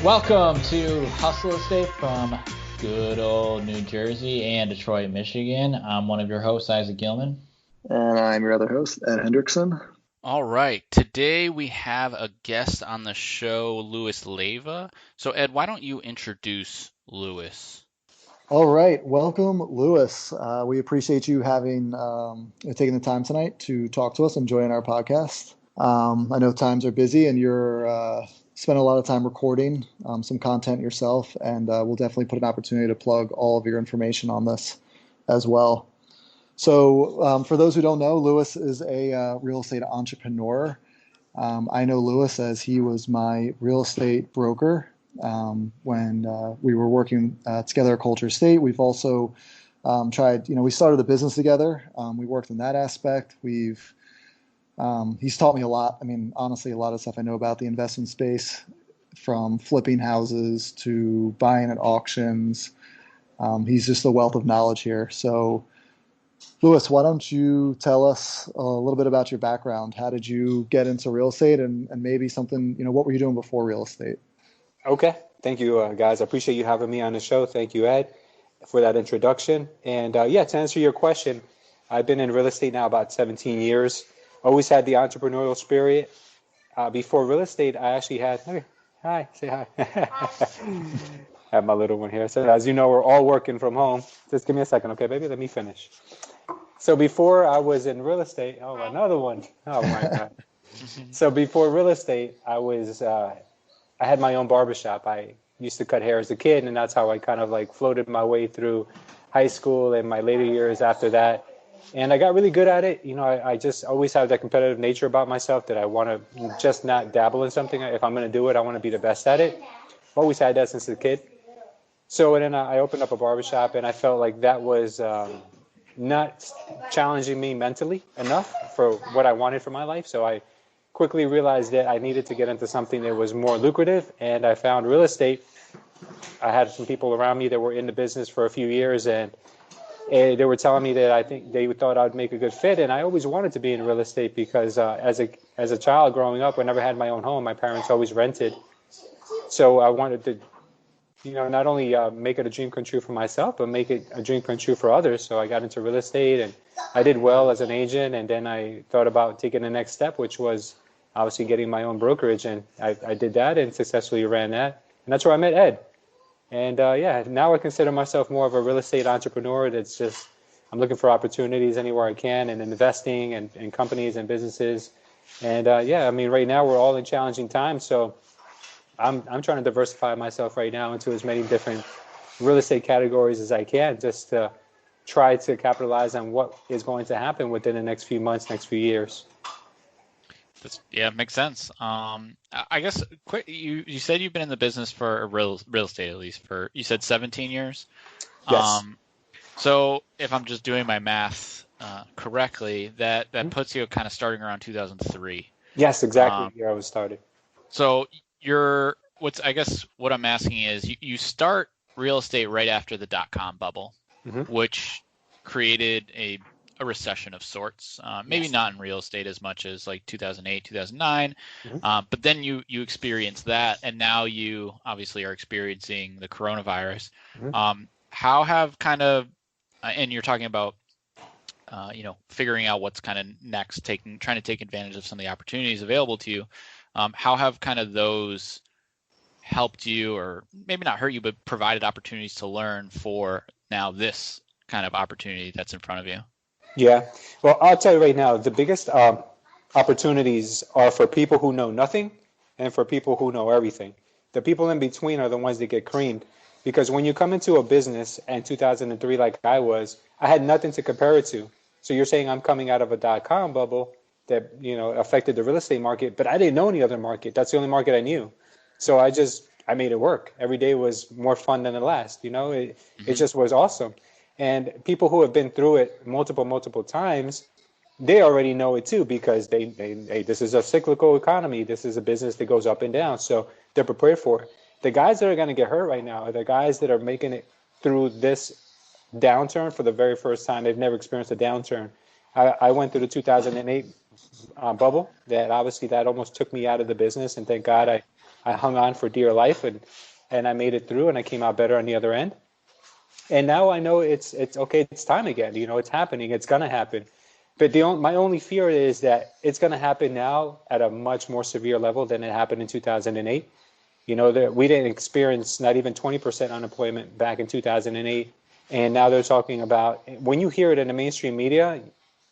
Welcome to Hustle Estate from good old New Jersey and Detroit, Michigan. I'm one of your hosts, Isaac Gilman. And I'm your other host, Ed Hendrickson. All right. Today we have a guest on the show, Luis Leiva. So, Ed, why don't you introduce Luis? All right, welcome, Luis. We appreciate you having taking the time tonight to talk to us and join our podcast. I know times are busy, and you're spend a lot of time recording some content yourself, and we'll definitely put an opportunity to plug all of your information on this as well. So, for those who don't know, Luis is a real estate entrepreneur. I know Luis as he was my real estate broker when we were working together at Culture State. We've also tried, we started a business together. We worked in that aspect. He's taught me a lot. I mean, honestly, a lot of stuff I know about the investment space, from flipping houses to buying at auctions. He's just a wealth of knowledge here. So, Luis, why don't you tell us a little bit about your background? How did you get into real estate, and maybe something, what were you doing before real estate? Okay. Thank you, guys. I appreciate you having me on the show. Thank you, Ed, for that introduction. And to answer your question, I've been in real estate now about 17 years. Always had the entrepreneurial spirit. Before real estate, I actually had, hi, say hi. Have my little one here. So as you know, we're all working from home. Just give me a second, okay, baby? Let me finish. So before I was in real estate, another one. Oh my God. So before real estate, I had my own barbershop. I used to cut hair as a kid, and that's how I kind of like floated my way through high school and my later years after that. And I got really good at it. I just always have that competitive nature about myself that I want to just not dabble in something. If I'm going to do it, I want to be the best at it. I've always had that since a kid. So then I opened up a barbershop, and I felt like that was not challenging me mentally enough for what I wanted for my life. So I quickly realized that I needed to get into something that was more lucrative, and I found real estate. I had some people around me that were in the business for a few years, and they were telling me that I think they thought I'd make a good fit. And I always wanted to be in real estate because as a child growing up, I never had my own home. My parents always rented. So I wanted to, not only make it a dream come true for myself, but make it a dream come true for others. So I got into real estate, and I did well as an agent. And then I thought about taking the next step, which was obviously getting my own brokerage. And I did that and successfully ran that. And that's where I met Ed. And now I consider myself more of a real estate entrepreneur. That's just, I'm looking for opportunities anywhere I can, and investing in companies and businesses. And right now we're all in challenging times. So I'm trying to diversify myself right now into as many different real estate categories as I can, just to try to capitalize on what is going to happen within the next few months, next few years. Makes sense. I guess quick. You said you've been in the business for real estate, at least for, you said 17 years. Yes. So if I'm just doing my math correctly, that puts you kind of starting around 2003. Yes, exactly. Here I was started. So what I'm asking is, you start real estate right after the dot-com bubble, which created a recession of sorts, maybe not in real estate as much as like 2008, 2009, but then you experienced that, and now you obviously are experiencing the coronavirus. How have kind of, and you're talking about, figuring out what's kind of next, trying to take advantage of some of the opportunities available to you. How have kind of those helped you, or maybe not hurt you, but provided opportunities to learn for now this kind of opportunity that's in front of you? Yeah. Well, I'll tell you right now, the biggest opportunities are for people who know nothing and for people who know everything. The people in between are the ones that get creamed, because when you come into a business in 2003, like I was, I had nothing to compare it to. So you're saying I'm coming out of a dot-com bubble that, affected the real estate market, but I didn't know any other market. That's the only market I knew. So I made it work. Every day was more fun than the last. It just was awesome. And people who have been through it multiple times, they already know it too, because this is a cyclical economy. This is a business that goes up and down. So they're prepared for it. The guys that are going to get hurt right now are the guys that are making it through this downturn for the very first time. They've never experienced a downturn. I went through the 2008 bubble. That obviously that almost took me out of the business, and thank God I hung on for dear life, and I made it through, and I came out better on the other end. And now I know it's okay. It's time again. It's happening. It's gonna happen. But my only fear is that it's gonna happen now at a much more severe level than it happened in 2008. That we didn't experience not even 20% unemployment back in 2008, and now they're talking about. When you hear it in the mainstream media,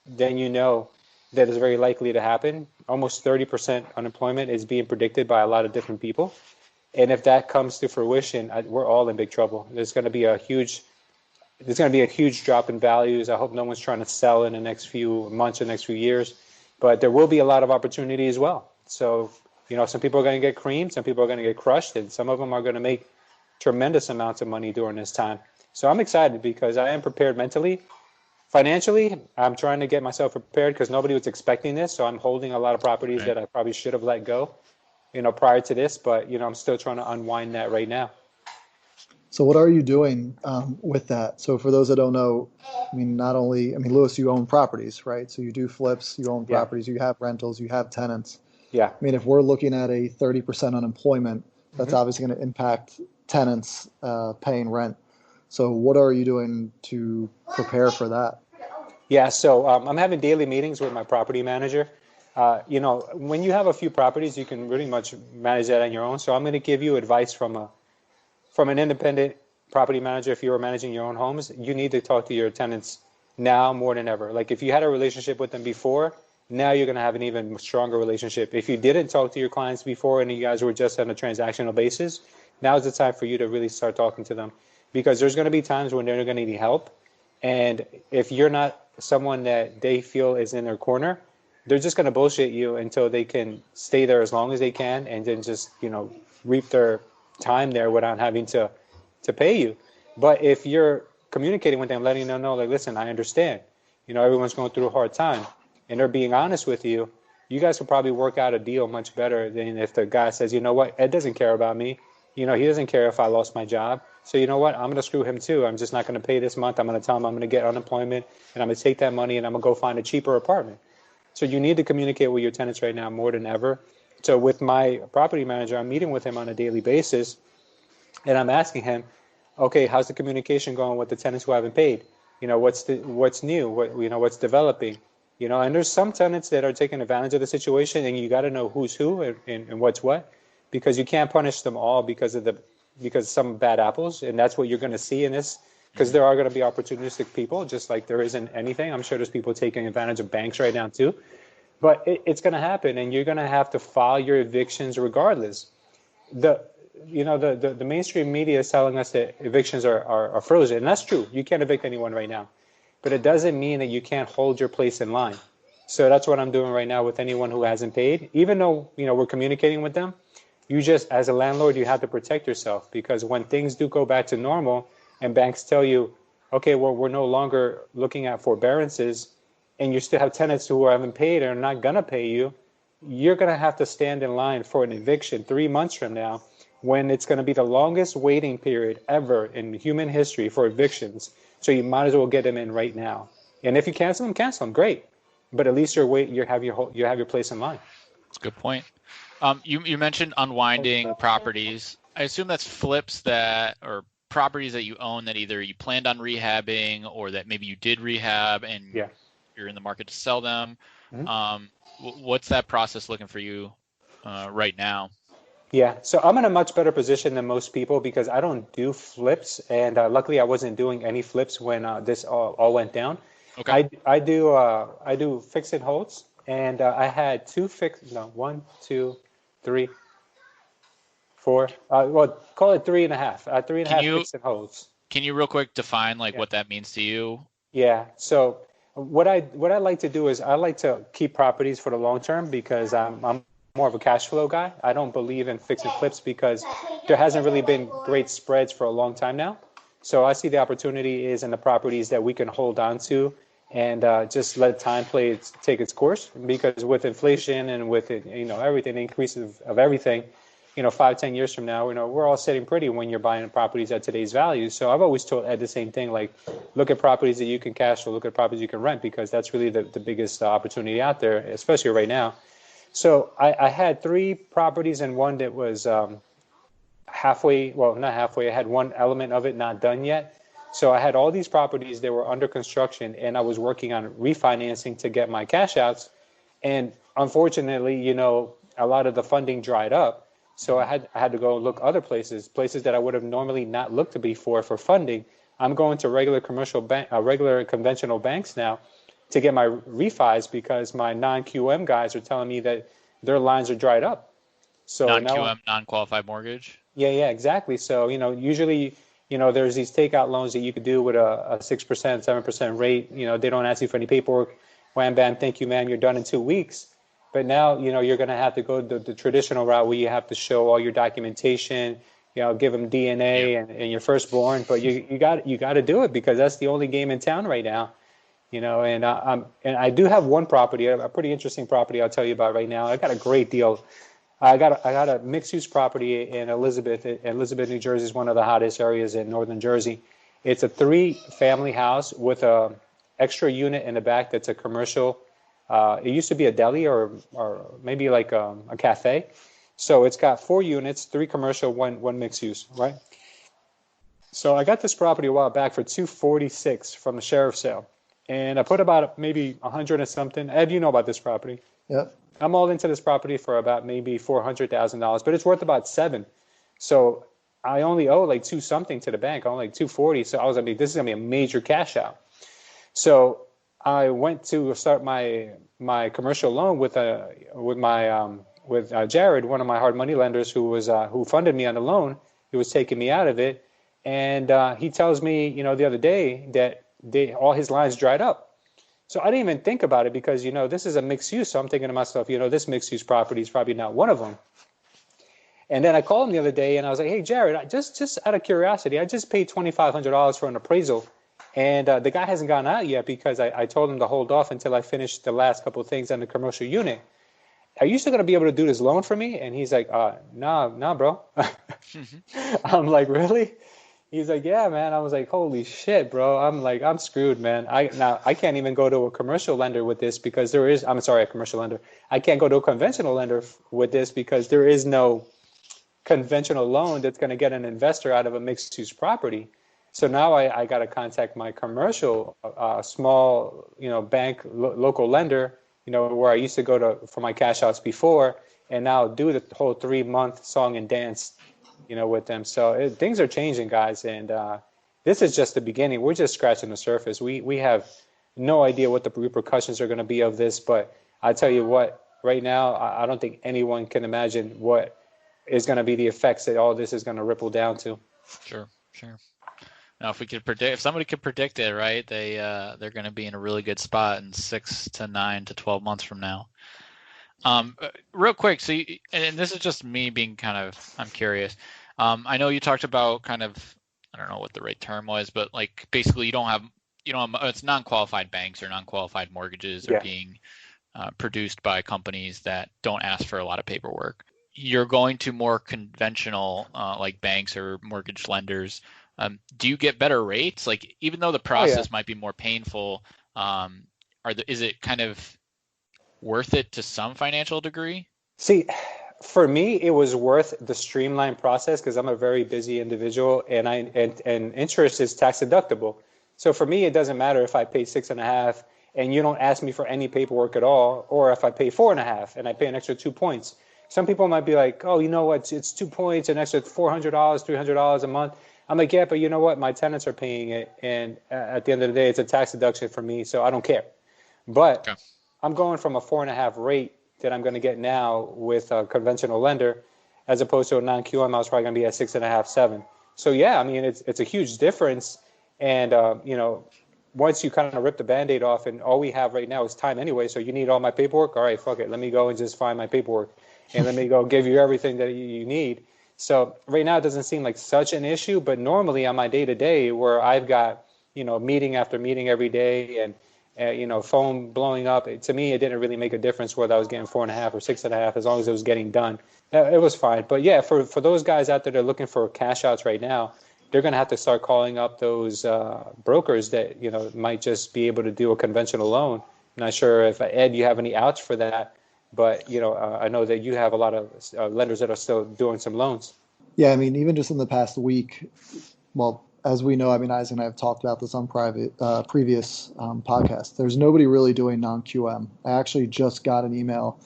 then you know that it's very likely to happen. Almost 30% unemployment is being predicted by a lot of different people. And if that comes to fruition, we're all in big trouble. There's going to be a huge drop in values. I hope no one's trying to sell in the next few months or next few years, but there will be a lot of opportunity as well. So, some people are going to get creamed, some people are going to get crushed, and some of them are going to make tremendous amounts of money during this time. So I'm excited because I am prepared mentally. Financially, I'm trying to get myself prepared because nobody was expecting this. So I'm holding a lot of properties that I probably should have let go, prior to this. But, I'm still trying to unwind that right now. So what are you doing with that? So for those that don't know, Louis, you own properties, right? So you do flips, you own properties, you have rentals, you have tenants. Yeah. If we're looking at a 30% unemployment, that's obviously going to impact tenants paying rent. So what are you doing to prepare for that? Yeah, so I'm having daily meetings with my property manager. When you have a few properties, you can pretty much manage that on your own. So I'm going to give you advice from an independent property manager. If you were managing your own homes, you need to talk to your tenants now more than ever. Like if you had a relationship with them before, now you're going to have an even stronger relationship. If you didn't talk to your clients before and you guys were just on a transactional basis, now's the time for you to really start talking to them, because there's going to be times when they're going to need help. And if you're not someone that they feel is in their corner, they're just going to bullshit you until they can stay there as long as they can and then just, reap their time there without having to pay you. But if you're communicating with them, letting them know, like, listen, I understand, everyone's going through a hard time, and they're being honest with you, you guys will probably work out a deal much better than if the guy says, you know what, Ed doesn't care about me. He doesn't care if I lost my job. So you know what, I'm going to screw him too. I'm just not going to pay this month. I'm going to tell him I'm going to get unemployment, and I'm going to take that money and I'm going to go find a cheaper apartment. So you need to communicate with your tenants right now more than ever. So with my property manager, I'm meeting with him on a daily basis, and I'm asking him, okay, how's the communication going with the tenants who haven't paid? What's new? What's developing? And there's some tenants that are taking advantage of the situation, and you got to know who's who and what's what, because you can't punish them all because some bad apples, and that's what you're going to see in this, because there are going to be opportunistic people, just like there isn't anything. I'm sure there's people taking advantage of banks right now too, but it's going to happen, and you're going to have to file your evictions regardless. The mainstream media is telling us that evictions are frozen, and that's true. You can't evict anyone right now, but it doesn't mean that you can't hold your place in line. So that's what I'm doing right now with anyone who hasn't paid. Even though we're communicating with them, you just, as a landlord, you have to protect yourself, because when things do go back to normal and banks tell you, okay, well, we're no longer looking at forbearances, and you still have tenants who haven't paid and are not going to pay you, you're going to have to stand in line for an eviction 3 months from now, when it's going to be the longest waiting period ever in human history for evictions. So you might as well get them in right now. And if you cancel them, great. But at least you have your place in line. That's a good point. You mentioned unwinding properties. I assume that's flips or properties that you own that either you planned on rehabbing or that maybe you did rehab and you're in the market to sell them. Mm-hmm. What's that process looking for you right now? Yeah, so I'm in a much better position than most people because I don't do flips, and luckily I wasn't doing any flips when this all went down. Okay. I do fix and holds, and I had 1, 2, 3, 4. Call it 3.5. 3.5 fix and holds. Can you real quick define what that means to you? Yeah. So what I like to do is I like to keep properties for the long term because I'm more of a cash flow guy. I don't believe in fix and flips because there hasn't really been great spreads for a long time now. So I see the opportunity is in the properties that we can hold on to and just let time take its course, because with inflation and with everything, the increase of everything, 5-10 years from now, we're all sitting pretty when you're buying properties at today's value. So I've always told Ed the same thing, like look at properties that you can cash flow, look at properties you can rent, because that's really the biggest opportunity out there, especially right now. So I had 3 properties and one that was halfway, well, not halfway. I had one element of it not done yet. So I had all these properties that were under construction, and I was working on refinancing to get my cash outs. And unfortunately, a lot of the funding dried up. So I had to go look other places that I would have normally not looked to before for funding. I'm going to regular regular conventional banks now to get my refis because my non-QM guys are telling me that their lines are dried up. So non-QM, non-qualified mortgage. Yeah, exactly. So, usually, there's these takeout loans that you could do with a 6%, 7% rate. They don't ask you for any paperwork. Wham, bam, thank you, man. You're done in 2 weeks. But now, you're going to have to go the traditional route where you have to show all your documentation, give them DNA and your firstborn. But you got to do it because that's the only game in town right now. And I do have one property, a pretty interesting property I'll tell you about right now. I got a great deal. I got a mixed-use property in Elizabeth. Elizabeth, New Jersey is one of the hottest areas in northern Jersey. It's a 3-family house with a extra unit in the back that's a commercial. It used to be a deli or maybe like a cafe. So it's got 4 units, 3 commercial, one mixed use, right? So I got this property a while back for $246 from the sheriff's sale. And I put about maybe 100 or something. Ed, you know about this property. Yep. I'm all into this property for about maybe $400,000, but it's worth about $7. So I only owe like 2 something to the bank. I owe like $240. So I was like, this is gonna be a major cash out. So I went to start my commercial loan with Jared, one of my hard money lenders who funded me on the loan. He was taking me out of it, and he tells me, the other day that all his lines dried up. So I didn't even think about it because, this is a mixed use. So I'm thinking to myself, this mixed use property is probably not one of them. And then I called him the other day and I was like, hey, Jared, just out of curiosity, I just paid $2,500 for an appraisal. And the guy hasn't gone out yet because I told him to hold off until I finished the last couple of things on the commercial unit. Are you still going to be able to do this loan for me? And he's like, nah, bro. I'm like, really? He's like, yeah, man. I was like, holy shit, bro. I'm like, I'm screwed, man. I can't even go to a commercial lender with this because a commercial lender. I can't go to a conventional lender with this because there is no conventional loan that's going to get an investor out of a mixed use property. So now I got to contact my commercial, small, bank, local lender, where I used to go to for my cash outs before, and now do the whole 3-month song and dance, with them. So things are changing, guys, and this is just the beginning. We're just scratching the surface. We have no idea what the repercussions are going to be of this, but I tell you what, right now, I don't think anyone can imagine what is going to be the effects that all this is going to ripple down to. Sure. Now, if somebody could predict it, right, they're going to be in a really good spot in 6 to 9 to 12 months from now. Real quick, so and this is just me being I'm curious. I know you talked about I don't know what the right term was, but like basically you don't have it's non-qualified banks or non-qualified mortgages are being produced by companies that don't ask for a lot of paperwork. You're going to more conventional like banks or mortgage lenders. Do you get better rates? Like even though the process might be more painful, is it kind of worth it to some financial degree? See, for me, it was worth the streamlined process because I'm a very busy individual and interest is tax deductible. So for me, it doesn't matter if I pay 6.5 and you don't ask me for any paperwork at all, or if I pay 4.5 and I pay an extra 2 points. Some people might be like, oh, you know what? It's 2 points, an extra $400, $300 a month. I'm like, yeah, but you know what? My tenants are paying it. And at the end of the day, it's a tax deduction for me. So I don't care. But I'm going from a 4.5 rate that I'm going to get now with a conventional lender, as opposed to a non-QM. I was probably going to be at 6.5, 7. So yeah, I mean, it's a huge difference. And once you kind of rip the Band-Aid off, and all we have right now is time anyway. So you need all my paperwork. All right, fuck it. Let me go and just find my paperwork, and let me go give you everything that you need. So right now it doesn't seem like such an issue, but normally on my day-to-day, where I've got meeting after meeting every day, and phone blowing up. To me, it didn't really make a difference whether I was getting 4.5 or 6.5, as long as it was getting done. It was fine. But yeah, for those guys out there that are looking for cash outs right now, they're going to have to start calling up those brokers that might just be able to do a conventional loan. I'm not sure if Ed, you have any outs for that. But I know that you have a lot of lenders that are still doing some loans. Yeah, I mean, even just in the past week, well, as we know, I mean, Isaac and I have talked about this on previous podcasts. There's nobody really doing non-QM. I actually just got an email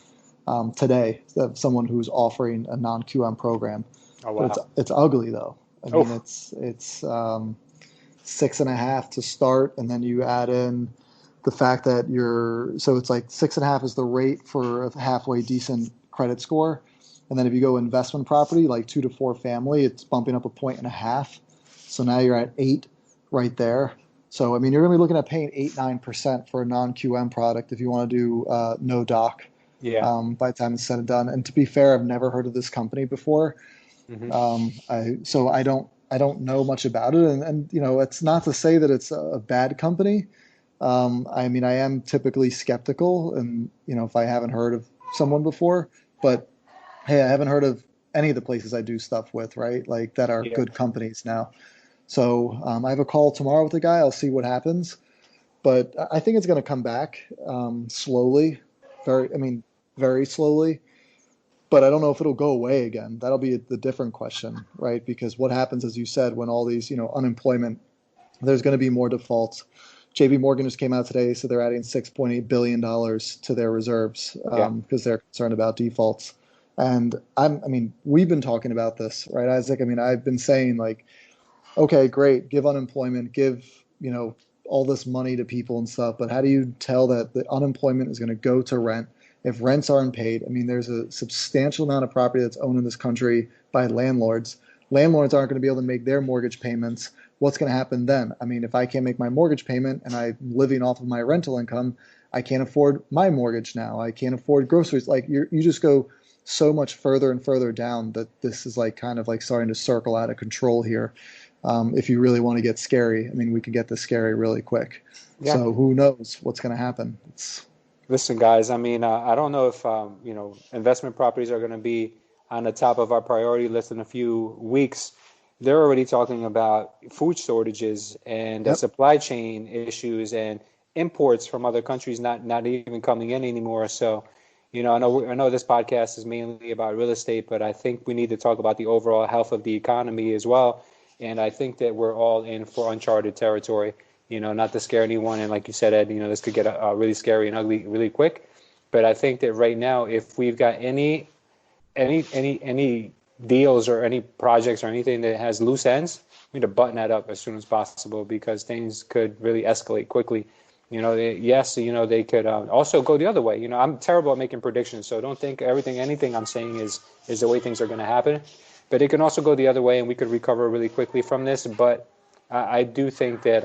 today of someone who's offering a non-QM program. Oh, wow. But it's ugly though. I mean, it's 6.5 to start, and then you add in the fact that so it's like 6.5 is the rate for a halfway decent credit score. And then if you go investment property, like 2 to 4 family, it's bumping up 1.5. So now you're at 8 right there. So, I mean, you're going to be looking at paying 8-9% for a non-QM product if you want to do no doc. Yeah. By the time it's said and done. And to be fair, I've never heard of this company before. Mm-hmm. So I don't know much about it. And it's not to say that it's a bad company. I mean, I am typically skeptical, and if I haven't heard of someone before, but hey, I haven't heard of any of the places I do stuff with, right? Like that are good companies now. So I have a call tomorrow with a guy. I'll see what happens, but I think it's going to come back slowly, very slowly. But I don't know if it'll go away again. That'll be the different question, right? Because what happens, as you said, when all these, unemployment, there's going to be more defaults. JP Morgan just came out today, so they're adding $6.8 billion to their reserves because they're concerned about defaults. And we've been talking about this, right, Isaac? I mean, I've been saying like, okay, great, give unemployment, give, all this money to people and stuff. But how do you tell that the unemployment is going to go to rent if rents aren't paid? I mean, there's a substantial amount of property that's owned in this country by landlords. Landlords aren't going to be able to make their mortgage payments. What's going to happen then? I mean, if I can't make my mortgage payment and I'm living off of my rental income, I can't afford my mortgage now. I can't afford groceries. Like you just go so much further and further down that this is like kind of like starting to circle out of control here. If you really want to get scary, I mean, we can get this scary really quick. Yeah. So who knows what's going to happen? Listen, guys, I mean, I don't know if, investment properties are going to be on the top of our priority list in a few weeks. They're already talking about food shortages and supply chain issues and imports from other countries not even coming in anymore. So, I know this podcast is mainly about real estate, but I think we need to talk about the overall health of the economy as well. And I think that we're all in for uncharted territory, not to scare anyone. And like you said, Ed, this could get really scary and ugly really quick. But I think that right now, if we've got any deals or any projects or anything that has loose ends, we need to button that up as soon as possible because things could really escalate quickly. They could also go the other way. I'm terrible at making predictions, so don't think anything I'm saying is the way things are going to happen. But it can also go the other way, and we could recover really quickly from this. But I do think that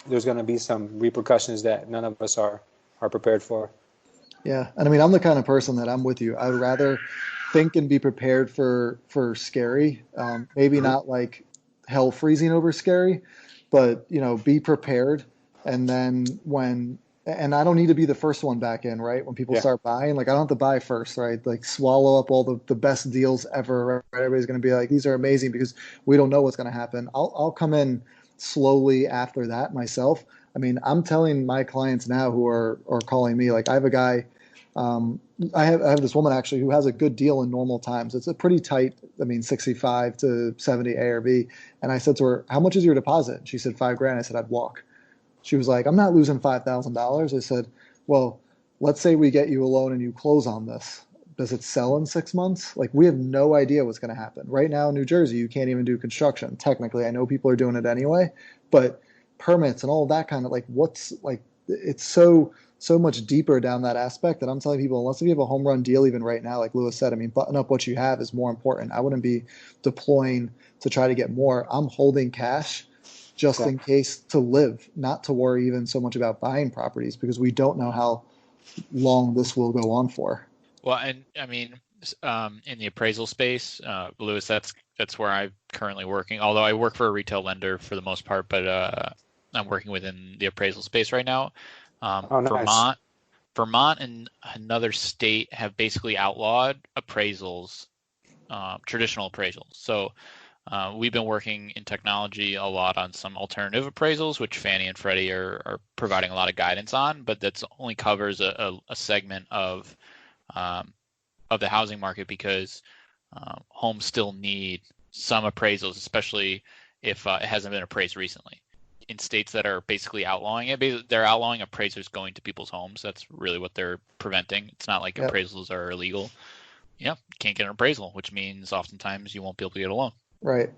there's going to be some repercussions that none of us are prepared for. Yeah, and I mean, I'm the kind of person that I'm with you. I would rather think and be prepared for scary, maybe not like hell freezing over scary, but be prepared. And then and I don't need to be the first one back in, right? When people start buying, like I don't have to buy first, right? Like swallow up all the best deals ever, right? Everybody's going to be like, these are amazing because we don't know what's going to happen. I'll come in slowly after that myself. I mean, I'm telling my clients now who are calling me, like I have a guy, I have this woman actually who has a good deal in normal times. It's a pretty tight, 65 to 70 ARV. And I said to her, how much is your deposit? She said $5,000. I said, I'd walk. She was like, I'm not losing $5,000. I said, well, let's say we get you a loan and you close on this. Does it sell in 6 months? Like, we have no idea what's going to happen. Right now in New Jersey, you can't even do construction. Technically, I know people are doing it anyway, but permits and all of that kind of it's so much deeper down that aspect that I'm telling people, unless if you have a home run deal even right now, like Lewis said, button up what you have is more important. I wouldn't be deploying to try to get more. I'm holding cash just in case to live, not to worry even so much about buying properties because we don't know how long this will go on for. Well, and in the appraisal space, Lewis, that's where I'm currently working. Although I work for a retail lender for the most part, but I'm working within the appraisal space right now. Nice. Vermont and another state have basically outlawed appraisals, traditional appraisals. So we've been working in technology a lot on some alternative appraisals, which Fannie and Freddie are providing a lot of guidance on, but that's only covers a segment of of the housing market because homes still need some appraisals, especially if it hasn't been appraised recently. In states that are basically outlawing it, they're outlawing appraisers going to people's homes. That's really what they're preventing. It's not like appraisals are illegal. Yeah, you can't get an appraisal, which means oftentimes you won't be able to get a loan. Right.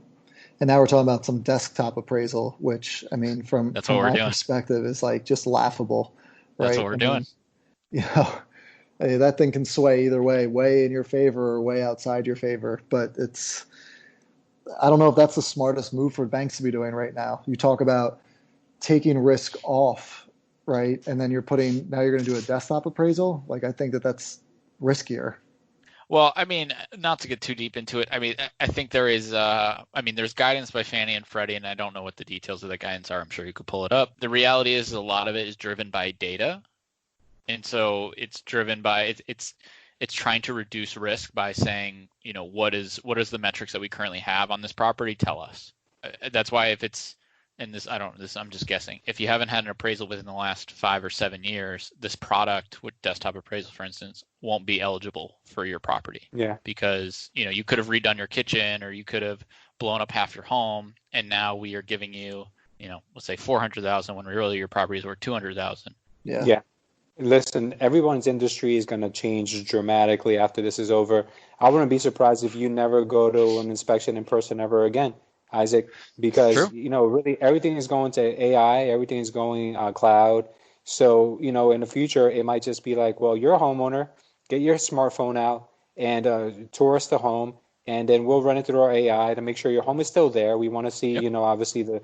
And now we're talking about some desktop appraisal, which, I mean, from my perspective is like just laughable. Right? That's what we're doing. You know, that thing can sway either way in your favor or way outside your favor. But I don't know if that's the smartest move for banks to be doing right now. You talk about taking risk off, right? And then now you're going to do a desktop appraisal. Like, I think that's riskier. Well, I mean, not to get too deep into it. I mean, I think there's guidance by Fannie and Freddie, and I don't know what the details of the guidance are. I'm sure you could pull it up. The reality is a lot of it is driven by data. And so it's driven by, it's trying to reduce risk by saying, you know, what is the metrics that we currently have on this property? Tell us. That's why if it's, and I'm just guessing. If you haven't had an appraisal within the last 5 or 7 years, this product with desktop appraisal, for instance, won't be eligible for your property. Yeah. Because, you know, you could have redone your kitchen or you could have blown up half your home, and now we are giving you, you know, let's say $400,000 when really your property is worth $200,000. Yeah. Yeah. Listen, everyone's industry is going to change dramatically after this is over. I wouldn't be surprised if you never go to an inspection in person ever again, Isaac, because, True. you know, really everything is going to AI, everything is going cloud. So, you know, in the future, it might just be like, well, you're a homeowner, get your smartphone out and tour us the home, and then we'll run it through our AI to make sure your home is still there. We want to see, you know, obviously the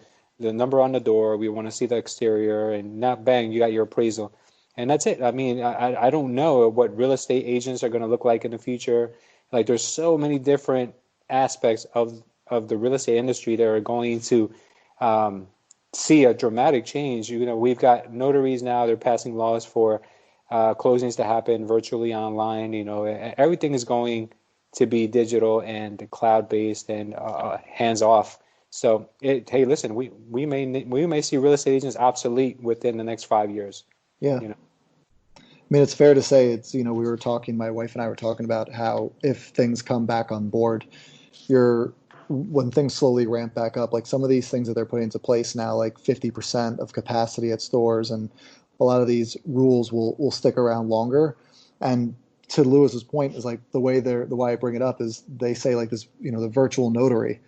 number on the door. We want to see the exterior, and not bang, you got your appraisal. And that's it. I mean, I don't know what real estate agents are going to look like in the future. Like, there's so many different aspects of the real estate industry that are going to see a dramatic change. You know, we've got notaries now. They're passing laws for closings to happen virtually online. You know, everything is going to be digital and cloud-based and hands-off. So, hey, listen, we may see real estate agents obsolete within the next 5 years. Yeah. You know? I mean, it's fair to say it's, you know, my wife and I were talking about how if things come back on board, when things slowly ramp back up, like some of these things that they're putting into place now, like 50% of capacity at stores, and a lot of these rules will stick around longer. And to Lewis's point is like the why I bring it up is they say like this, you know, the virtual notary,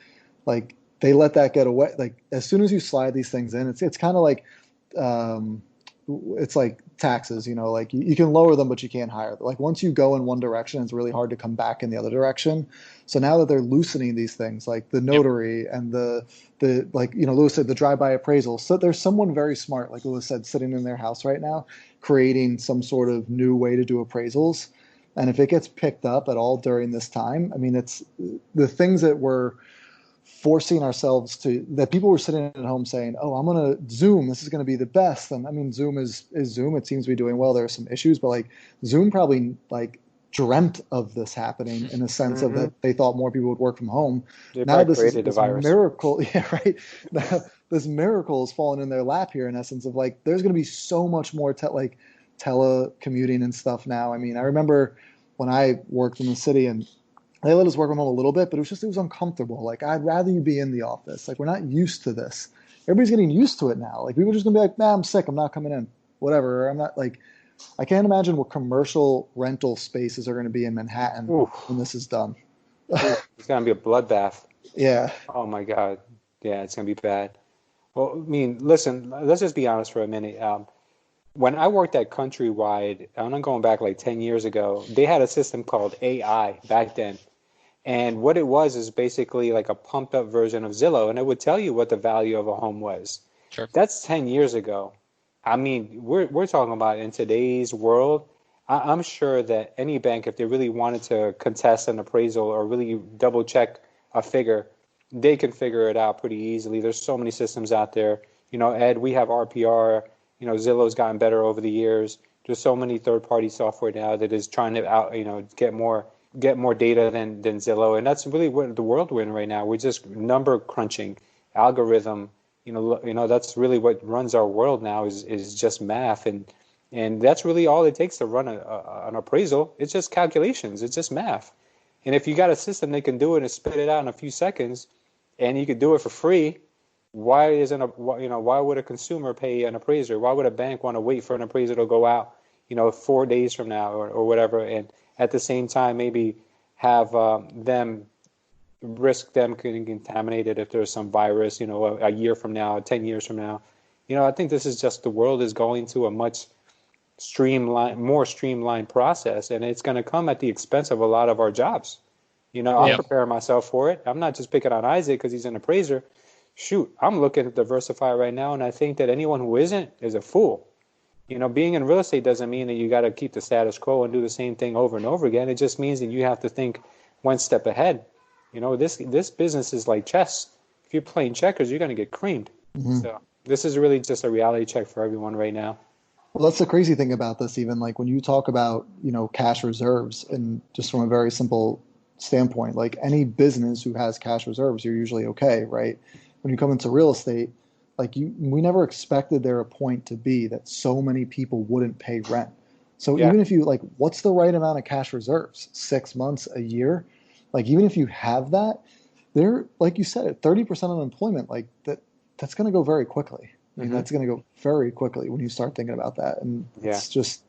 like they let that get away. Like as soon as you slide these things in, it's kind of like, it's like taxes, you know, like you can lower them, but you can't higher them. Like once you go in one direction, it's really hard to come back in the other direction. So now that they're loosening these things, like the notary and the like, you know, Lewis said the drive-by appraisal. So there's someone very smart, like Lewis said, sitting in their house right now, creating some sort of new way to do appraisals. And if it gets picked up at all during this time, I mean, it's the things that we're forcing ourselves to, that people were sitting at home saying, oh, I'm going to Zoom, this is going to be the best. And I mean, Zoom is Zoom. It seems to be doing well. There are some issues, but like Zoom probably like dreamt of this happening in a sense of that they thought more people would work from home. Now this is this miracle. Yeah, right. Now, this miracle is falling in their lap here in essence of like, there's going to be so much more telecommuting and stuff now. I mean, I remember when I worked in the city and they let us work from home a little bit, but it was uncomfortable. Like, I'd rather you be in the office. Like, we're not used to this. Everybody's getting used to it now. Like, people are just going to be like, nah, I'm sick. I'm not coming in. Whatever. I'm not like, I can't imagine what commercial rental spaces are going to be in Manhattan when this is done. It's going to be a bloodbath. Yeah. Oh, my God. Yeah, it's going to be bad. Well, I mean, listen, let's just be honest for a minute. When I worked at Countrywide, I'm going back like 10 years ago, they had a system called AI back then. And what it was is basically like a pumped up version of Zillow, and it would tell you what the value of a home was. Sure. That's 10 years ago. I mean, we're talking about in today's world, I'm sure that any bank, if they really wanted to contest an appraisal or really double check a figure, they can figure it out pretty easily. There's so many systems out there. You know, Ed, we have RPR. You know, Zillow's gotten better over the years. There's so many third-party software now that is trying to get more data than Zillow, and that's really what the world we're in right now. We're just number crunching, algorithm. You know, that's really what runs our world now is just math, and And that's really all it takes to run an appraisal. It's just calculations. It's just math. And if you got a system that can do it and spit it out in a few seconds, and you could do it for free, why would a consumer pay an appraiser? Why would a bank want to wait for an appraiser to go out, 4 days from now or whatever, and at the same time maybe have them risk them getting contaminated if there's some virus, a year from now, 10 years from now. I think this is just the world is going to a much more streamlined process, and it's going to come at the expense of a lot of our jobs. I'm preparing myself for it. I'm not just picking on Isaac because he's an appraiser. Shoot, I'm looking to diversify right now, and I think that anyone who isn't is a fool. Being in real estate doesn't mean that you got to keep the status quo and do the same thing over and over again. It just means that you have to think one step ahead. This business is like chess. If you're playing checkers, you're going to get creamed. Mm-hmm. So this is really just a reality check for everyone right now. Well, that's the crazy thing about this, even like when you talk about, cash reserves, and just from a very simple standpoint, like any business who has cash reserves, you're usually okay, right? When you come into real estate, we never expected there a point to be that so many people wouldn't pay rent. So even if you what's the right amount of cash reserves? 6 months, a year? Even if you have that, there, like you said, 30% unemployment, that's going to go very quickly. I mean, that's going to go very quickly when you start thinking about that. And it's just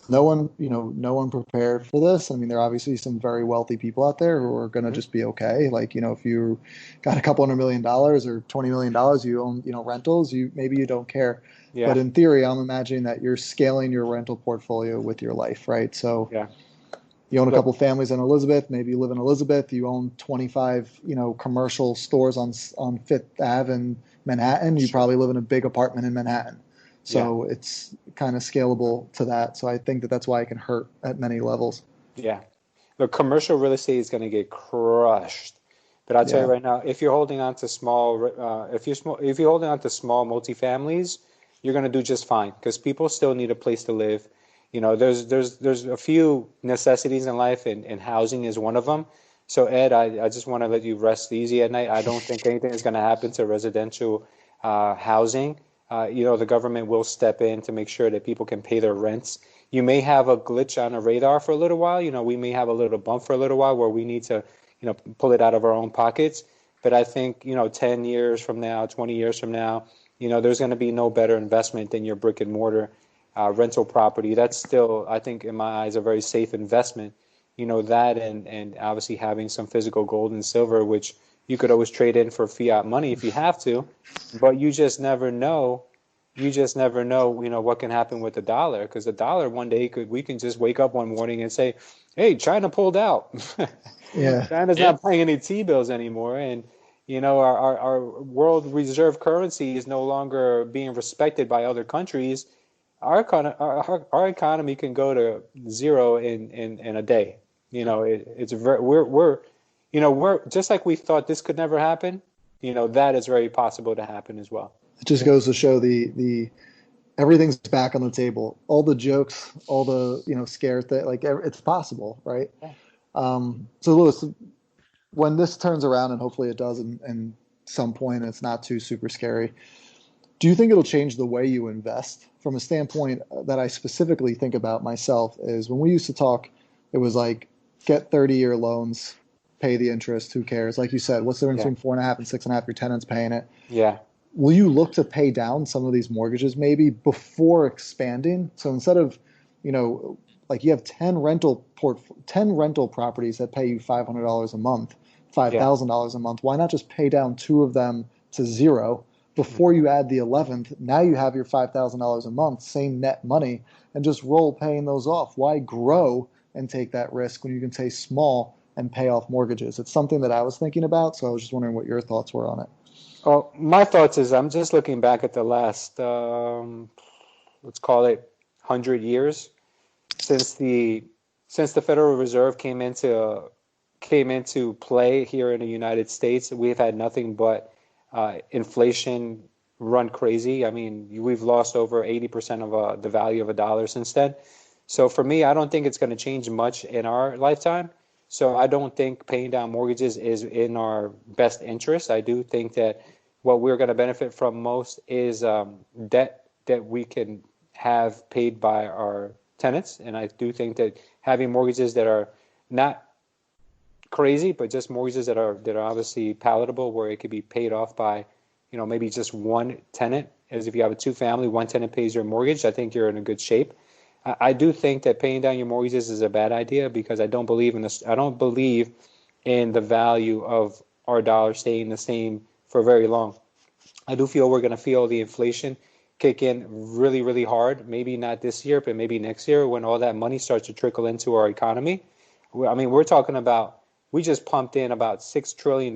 no one prepared for this. I mean, there are obviously some very wealthy people out there who are going to just be okay. If you got a couple $100 million or $20 million, you own, rentals, maybe you don't care. Yeah. But in theory, I'm imagining that you're scaling your rental portfolio with your life, right? So you own a couple families in Elizabeth, maybe you live in Elizabeth, you own 25, commercial stores on Fifth Ave in Manhattan, you probably live in a big apartment in Manhattan. So it's kind of scalable to that. So I think that's why it can hurt at many levels. Yeah. The commercial real estate is going to get crushed. But I'll tell you right now, if you're holding on to small, if you're holding on to small multifamilies, you're going to do just fine because people still need a place to live. There's a few necessities in life, and housing is one of them. So Ed, I just want to let you rest easy at night. I don't think anything is going to happen to residential housing. The government will step in to make sure that people can pay their rents. You may have a glitch on a radar for a little while. We may have a little bump for a little while where we need to, pull it out of our own pockets. But I think, 10 years from now, 20 years from now, there's going to be no better investment than your brick and mortar rental property. That's still, I think, in my eyes, a very safe investment. That and obviously having some physical gold and silver, which you could always trade in for fiat money if you have to, but you just never know. What can happen with the dollar, because the dollar one day we can just wake up one morning and say, hey, China pulled out. China's not paying any T-bills anymore. And, our world reserve currency is no longer being respected by other countries. Our economy can go to zero in a day. We're just like we thought this could never happen. That is very possible to happen as well. It just goes to show the everything's back on the table. All the jokes, all the scare thing, it's possible, right? Yeah. So Louis, when this turns around, and hopefully it does, in some point, and it's not too super scary, do you think it'll change the way you invest? From a standpoint that I specifically think about myself is when we used to talk, it was get 30-year loans, pay the interest, who cares? Like you said, what's the difference between 4.5 and 6.5? Your tenant's paying it. Yeah. Will you look to pay down some of these mortgages maybe before expanding? So instead of, you have 10 rental properties that pay you $500 a month, $5,000 a month, why not just pay down 2 of them to zero before you add the 11th? Now you have your $5,000 a month, same net money, and just roll paying those off. Why grow and take that risk when you can stay small and pay off mortgages? It's something that I was thinking about, so I was just wondering what your thoughts were on it. Well, my thoughts is I'm just looking back at the last, let's call it 100 years since the Federal Reserve came into play here in the United States. We've had nothing but inflation run crazy. I mean, we've lost over 80% of the value of a dollar since then. So for me, I don't think it's going to change much in our lifetime. So I don't think paying down mortgages is in our best interest. I do think that what we're going to benefit from most is debt that we can have paid by our tenants. And I do think that having mortgages that are not crazy, but just mortgages that are obviously palatable, where it could be paid off by, maybe just one tenant, as if you have a 2-family, one tenant pays your mortgage, I think you're in a good shape. I do think that paying down your mortgages is a bad idea, because I don't believe in this. I don't believe in the value of our dollar staying the same for very long. I do feel we're going to feel the inflation kick in really, really hard. Maybe not this year, but maybe next year, when all that money starts to trickle into our economy. I mean, we're talking about, we just pumped in about $6 trillion,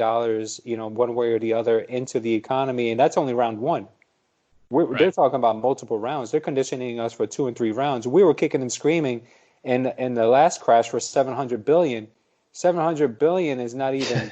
one way or the other into the economy. And that's only round one. They're talking about multiple rounds. They're conditioning us for 2 and 3 rounds. We were kicking and screaming in the last crash for 700 billion. 700 billion is not even,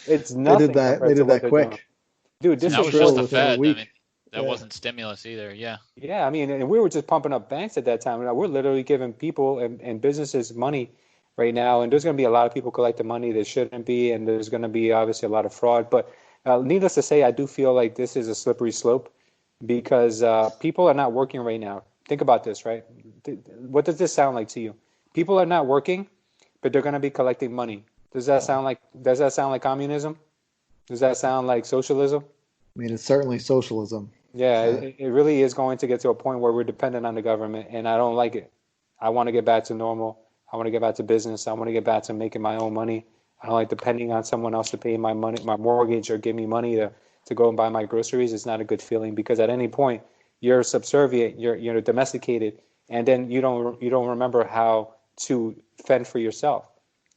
it's nothing. They did that quick. Doing. Dude, this was just the Fed. I mean, that wasn't stimulus either. Yeah. Yeah. I mean, and we were just pumping up banks at that time. We're literally giving people and businesses money right now. And there's going to be a lot of people collecting money that shouldn't be. And there's going to be obviously a lot of fraud. But needless to say, I do feel like this is a slippery slope, because people are not working right now. Think about this, right? What does this sound like to you? People are not working, but they're going to be collecting money. Does that sound like communism? Does that sound like socialism? I mean, it's certainly socialism. Yeah, it really is going to get to a point where we're dependent on the government, and I don't like it. I want to get back to normal. I want to get back to business. I want to get back to making my own money. I don't like depending on someone else to pay my money, my mortgage, or give me money to go and buy my groceries. It's not a good feeling, because at any point you're subservient, you're domesticated, and then you don't remember how to fend for yourself.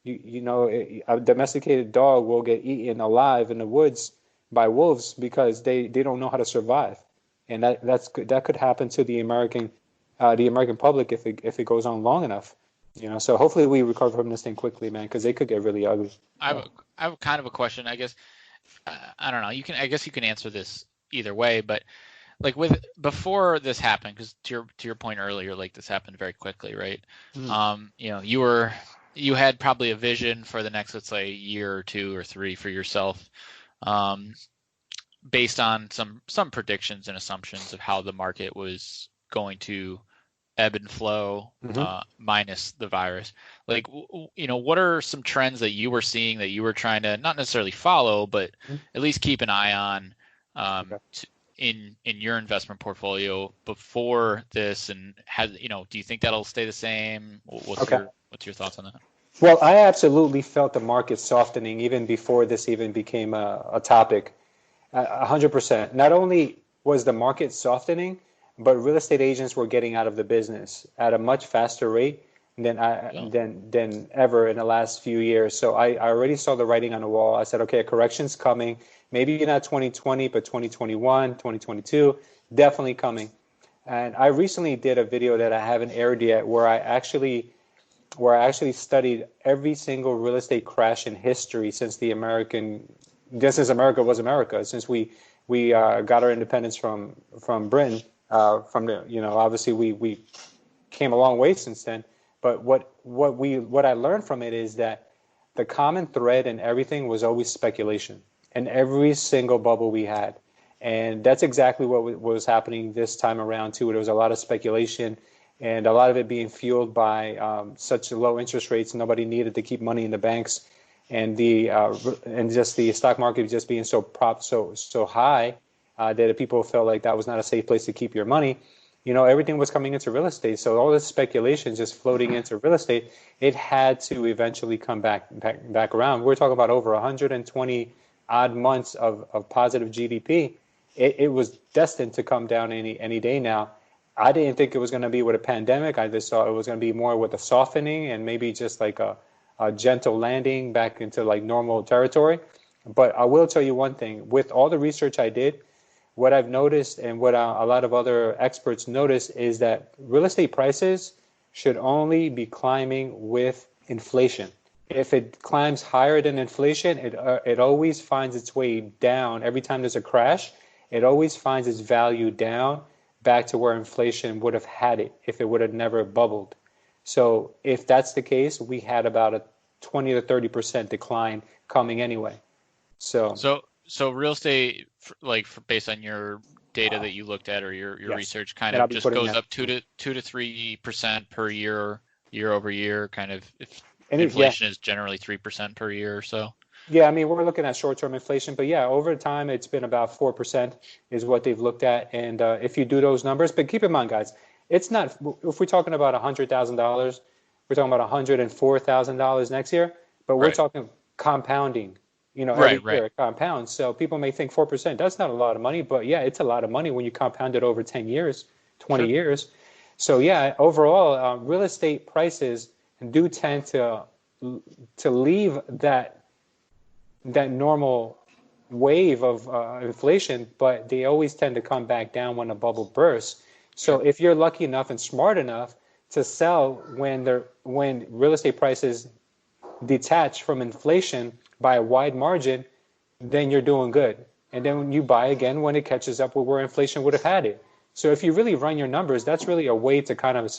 A domesticated dog will get eaten alive in the woods by wolves because they don't know how to survive, and that could happen to the American public if it goes on long enough. So hopefully we recover from this thing quickly, man, because it could get really ugly. I have kind of a question, I guess. I don't know. I guess you can answer this either way, but like before this happened, because to your point earlier, like this happened very quickly, right? You had probably a vision for the next, let's say, year or 2 or 3 for yourself, based on some predictions and assumptions of how the market was going to ebb and flow, minus the virus. Like, what are some trends that you were seeing that you were trying to not necessarily follow, but at least keep an eye on in your investment portfolio before this? And do you think that'll stay the same? What's your thoughts on that? Well, I absolutely felt the market softening even before this even became a topic. 100%. Not only was the market softening, but real estate agents were getting out of the business at a much faster rate than ever in the last few years. So I already saw the writing on the wall. I said, okay, a correction's coming. Maybe not 2020, but 2021, 2022, definitely coming. And I recently did a video that I haven't aired yet, where I actually studied every single real estate crash in history since America was America, since we got our independence from Britain. Obviously we came a long way since then. But what I learned from it is that the common thread in everything was always speculation, in every single bubble we had. And that's exactly what was happening this time around too. There was a lot of speculation, and a lot of it being fueled by such low interest rates. Nobody needed to keep money in the banks, and just the stock market just being so high that people felt like that was not a safe place to keep your money. Everything was coming into real estate. So all this speculation just floating into real estate, it had to eventually come back around. We're talking about over 120 odd months of positive GDP. It was destined to come down any day now. I didn't think it was going to be with a pandemic. I just thought it was going to be more with a softening and maybe just like a gentle landing back into like normal territory. But I will tell you one thing. With all the research I did, what I've noticed and what a lot of other experts notice is that real estate prices should only be climbing with inflation. If it climbs higher than inflation, it always finds its way down. Every time there's a crash, it always finds its value down back to where inflation would have had it if it would have never bubbled. So if that's the case, we had about a 20 to 30% decline coming anyway. So real estate, based on your data that you looked at or your Yes. research kind And I'll of be just putting goes that. up 2 to 3% per year, year over year, kind of if And inflation is generally 3% per year or so. Yeah, I mean, we're looking at short-term inflation, but yeah, over time, it's been about 4% is what they've looked at. And if you do those numbers, but keep in mind, guys, it's not, if we're talking about $100,000, we're talking about $104,000 next year, but we're Right. talking compounding, every Right. year it compounds. So people may think 4%, that's not a lot of money, but yeah, it's a lot of money when you compound it over 10 years, 20 Sure. years. So yeah, overall, real estate prices do tend to leave that normal wave of inflation, but they always tend to come back down when a bubble bursts. So Sure. if you're lucky enough and smart enough to sell when real estate prices detach from inflation by a wide margin, then you're doing good. And then when you buy again when it catches up with where inflation would have had it. So if you really run your numbers, that's really a way to kind of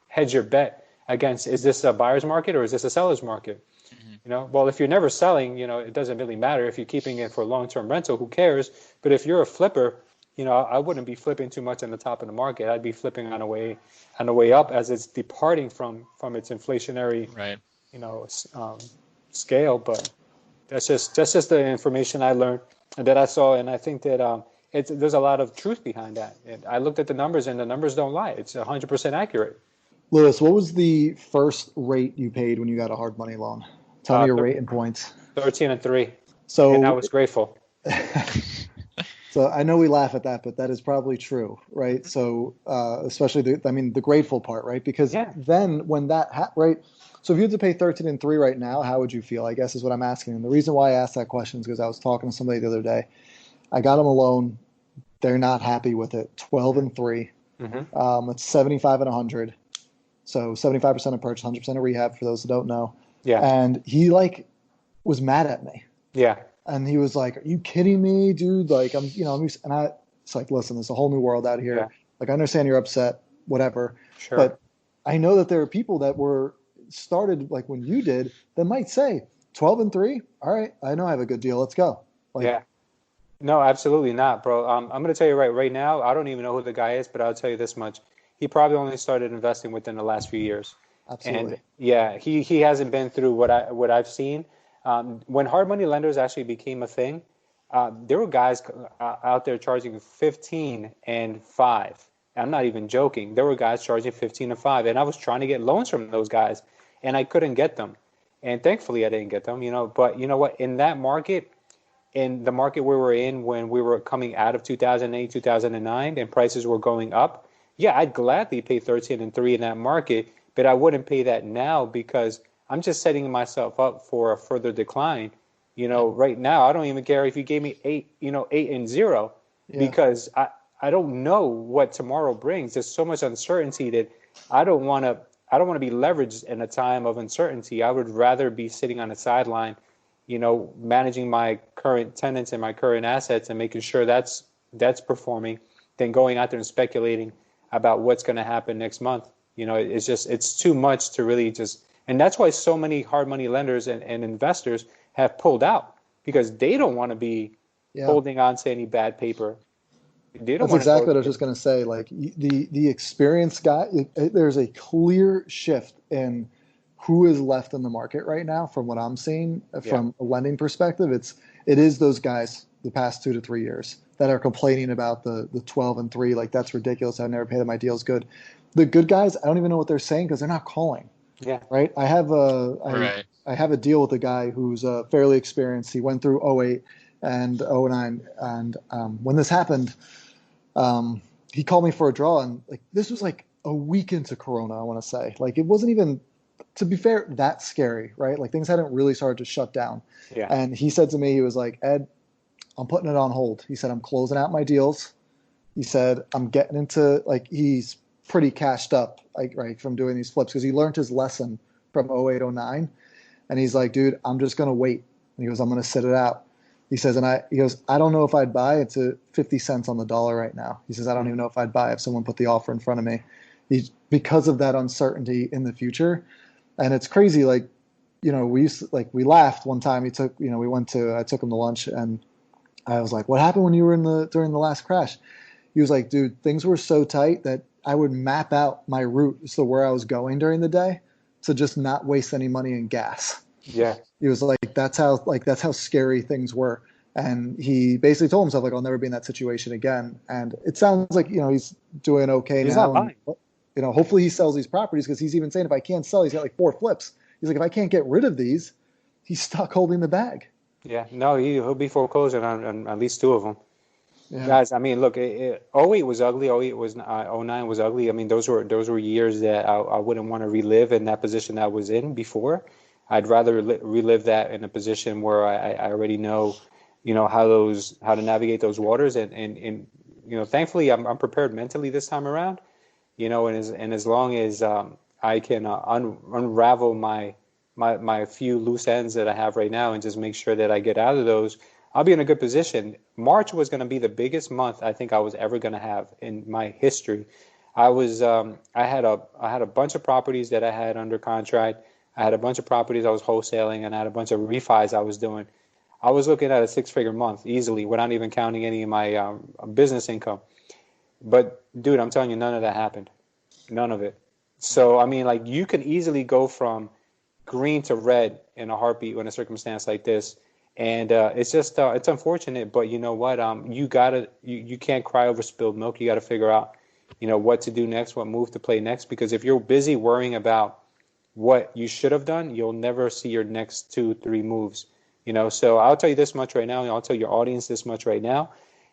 hedge your bet against, is this a buyer's market or is this a seller's market? Well, if you're never selling, it doesn't really matter. If you're keeping it for long-term rental, who cares? But if you're a flipper, I wouldn't be flipping too much on the top of the market. I'd be flipping on the way up as it's departing from its inflationary, Right. scale. But that's just the information I learned and that I saw, and I think that there's a lot of truth behind that. And I looked at the numbers, and the numbers don't lie. It's 100% accurate. Louis, what was the first rate you paid when you got a hard money loan? Tell me your rate and points. 13-3. So, and I was grateful. So I know we laugh at that, but that is probably true, right? So especially the grateful part, right? Because then when that right, so if you had to pay 13-3 right now, how would you feel? I guess is what I'm asking. And the reason why I asked that question is because I was talking to somebody the other day. I got them a loan. They're not happy with it. 12-3. It's 75 and 100. So 75% of purchase, 100% of rehab for those that don't know. Yeah. And he was mad at me. Yeah. And he was like, "Are you kidding me, dude? Like, I'm used." And it's like, listen, there's a whole new world out here. Yeah. Like, I understand you're upset, whatever. Sure. But I know that there are people that were started like when you did that might say 12-3. All right, I know I have a good deal. Let's go. Yeah. No, absolutely not, bro. I'm going to tell you right now, I don't even know who the guy is, but I'll tell you this much. He probably only started investing within the last few years. Absolutely. And yeah, he hasn't been through what I've seen. When hard money lenders actually became a thing, there were guys out there charging 15 and 5. I'm not even joking. There were guys charging 15 and 5, and I was trying to get loans from those guys, and I couldn't get them. And thankfully, I didn't get them. But you know what? In that market, in the market we were in when we were coming out of 2008, 2009, and prices were going up, yeah, I'd gladly pay 13-3 in that market, but I wouldn't pay that now because I'm just setting myself up for a further decline. Right now, I don't even care if you gave me 8-0, because I don't know what tomorrow brings. There's so much uncertainty that I don't want to be leveraged in a time of uncertainty. I would rather be sitting on the sideline, managing my current tenants and my current assets and making sure that's performing, than going out there and speculating about what's going to happen next month. It's too much to really and that's why so many hard money lenders and investors have pulled out, because they don't want to be holding on to any bad paper. That's exactly what I was just going to say. Like the experienced guy, there's a clear shift in who is left in the market right now from what I'm seeing from a lending perspective. It is those guys the past 2 to 3 years that are complaining about the 12-3. Like, that's ridiculous. I never paid them. My deal's good. The good guys, I don't even know what they're saying because they're not calling. Yeah. Right. I have a deal with a guy who's fairly experienced. He went through 08 and 09. And when this happened, he called me for a draw. And this was like a week into Corona, I want to say. Like, it wasn't even, to be fair, that scary. Right. Like, things hadn't really started to shut down. Yeah. And he said to me, he was like, "Ed, I'm putting it on hold." He said, "I'm closing out my deals." He said, "I'm getting into," he's pretty cashed up, right, from doing these flips, because he learned his lesson from 08, 09. And he's like, "Dude, I'm just going to wait." And he goes, "I'm going to sit it out." He says, he goes, "I don't know if I'd buy it to 50 cents on the dollar right now." He says, "I don't even know if I'd buy if someone put the offer in front of me." Because of that uncertainty in the future. And it's crazy. We laughed one time. I took him to lunch, and I was like, "What happened when you were during the last crash?" He was like, dude, things were so tight that I would map out my route, so where I was going during the day, to just not waste any money in gas. Yeah. He was like, that's how scary things were. And he basically told himself, like, I'll never be in that situation again. And it sounds like, he's doing okay He's now. not buying. And, hopefully he sells these properties, because he's even saying, if I can't sell, he's got like 4 flips. He's like, if I can't get rid of these, he's stuck holding the bag. Yeah. No, he'll be foreclosing on at least 2 of them. Yeah. Guys, I mean, look, 08 was ugly. 08 was 09 was ugly. I mean, those were years that I wouldn't want to relive in that position that I was in before. I'd rather relive that in a position where I already know, how to navigate those waters, and thankfully I'm prepared mentally this time around, and as long as I can unravel my few loose ends that I have right now and just make sure that I get out of those, I'll be in a good position. March was going to be the biggest month I think I was ever going to have in my history. I had a bunch of properties that I had under contract. I had a bunch of properties I was wholesaling, and I had a bunch of refis I was doing. I was looking at a 6-figure month easily without even counting any of my business income. But dude, I'm telling you, none of that happened. None of it. So I mean, like, you can easily go from green to red in a heartbeat in a circumstance like this. And it's just it's unfortunate, but you know what? You can't cry over spilled milk. You got to figure out, what to do next, what move to play next. Because if you're busy worrying about what you should have done, you'll never see your next 2-3 moves. So I'll tell you this much right now, and I'll tell your audience this much right now.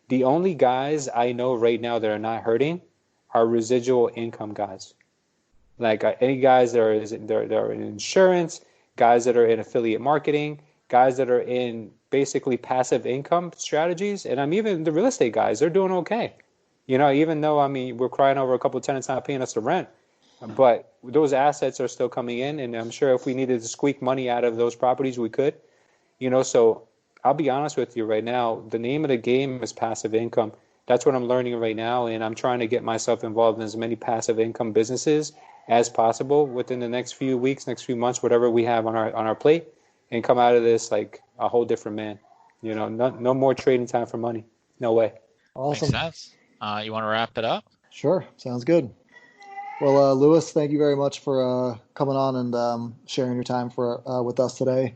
The only guys I know right now that are not hurting are residual income guys. Like any guys that are in insurance, guys that are in affiliate marketing, guys that are in basically passive income strategies, and even the real estate guys, they're doing okay. Even though, we're crying over a couple of tenants not paying us the rent, but those assets are still coming in, and I'm sure if we needed to squeak money out of those properties, we could. So I'll be honest with you right now, the name of the game is passive income. That's what I'm learning right now, and I'm trying to get myself involved in as many passive income businesses as possible within the next few weeks, next few months, whatever we have on our plate, and come out of this like a whole different man. No more trading time for money. No way. Awesome. Makes sense. You want to wrap it up? Sure. Sounds good. Well, Louis, thank you very much for coming on and sharing your time with us today.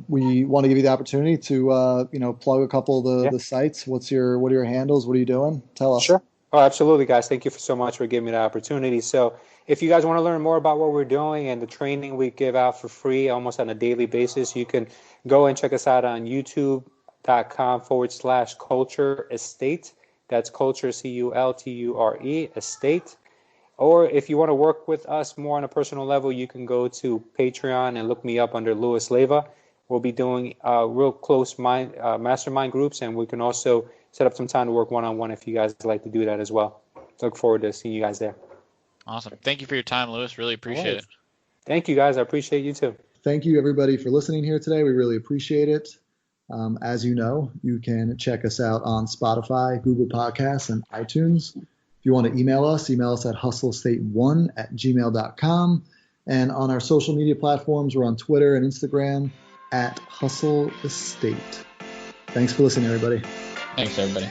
We want to give you the opportunity to plug a couple of the sites. What are your handles? What are you doing? Tell us. Sure. Oh, absolutely, guys. Thank you so much for giving me the opportunity. So if you guys want to learn more about what we're doing and the training we give out for free almost on a daily basis, you can go and check us out on youtube.com/culture estate. That's culture, CULTURE estate. Or if you want to work with us more on a personal level, you can go to Patreon and look me up under Luis Leiva. We'll be doing real close mastermind groups, and we can also set up some time to work one-on-one if you guys would like to do that as well. Look forward to seeing you guys there. Awesome. Thank you for your time, Luis. Really appreciate it. Thank you, guys. I appreciate you too. Thank you, everybody, for listening here today. We really appreciate it. As you know, you can check us out on Spotify, Google Podcasts, and iTunes. If you want to email us at hustleestate1@gmail.com. And on our social media platforms, we're on Twitter and Instagram @hustleestate. Thanks for listening, everybody. Thanks, everybody.